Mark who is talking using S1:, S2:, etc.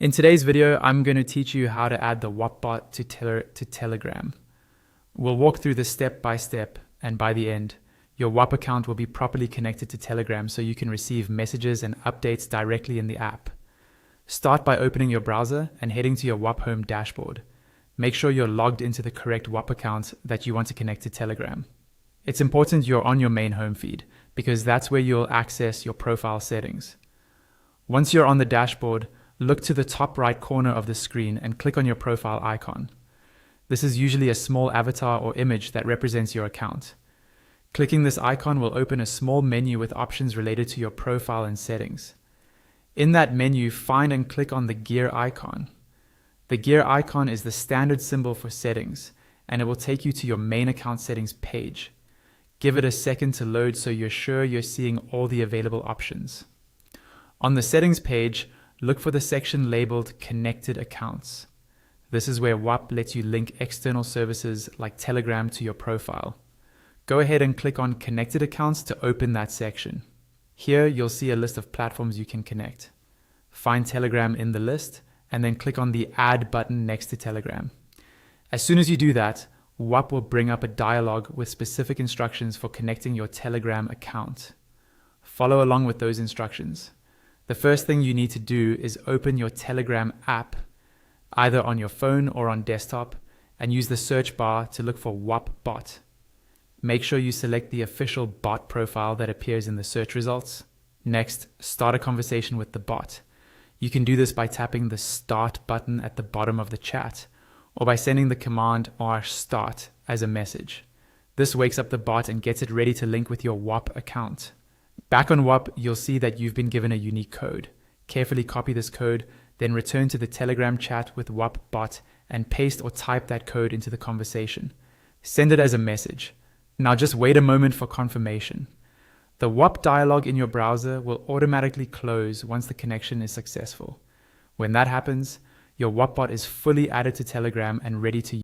S1: In today's video, I'm going to teach you how to add the Whop bot to Telegram. We'll walk through this step by step, and by the end, your Whop account will be properly connected to Telegram so you can receive messages and updates directly in the app. Start by opening your browser and heading to your Whop home dashboard. Make sure you're logged into the correct Whop account that you want to connect to Telegram. It's important you're on your main home feed because that's where you'll access your profile settings. Once you're on the dashboard, look to the top right corner of the screen and click on your profile icon. This is usually a small avatar or image that represents your account. Clicking this icon will open a small menu with options related to your profile and settings. In that menu, find and click on the gear icon. The gear icon is the standard symbol for settings, and it will take you to your main account settings page. Give it a second to load so you're sure you're seeing all the available options. On the settings page, look for the section labeled Connected Accounts. This is where Whop lets you link external services like Telegram to your profile. Go ahead and click on Connected Accounts to open that section. Here you'll see a list of platforms you can connect. Find Telegram in the list and then click on the Add button next to Telegram. As soon as you do that, Whop will bring up a dialog with specific instructions for connecting your Telegram account. Follow along with those instructions. The first thing you need to do is open your Telegram app, either on your phone or on desktop, and use the search bar to look for Whop bot. Make sure you select the official bot profile that appears in the search results. Next, start a conversation with the bot. You can do this by tapping the Start button at the bottom of the chat, or by sending the command /start as a message. This wakes up the bot and gets it ready to link with your Whop account. Back on Whop, you'll see that you've been given a unique code. Carefully copy this code, then return to the Telegram chat with Whop bot and paste or type that code into the conversation. Send it as a message. Now just wait a moment for confirmation. The Whop dialog in your browser will automatically close once the connection is successful. When that happens, your Whop bot is fully added to Telegram and ready to use.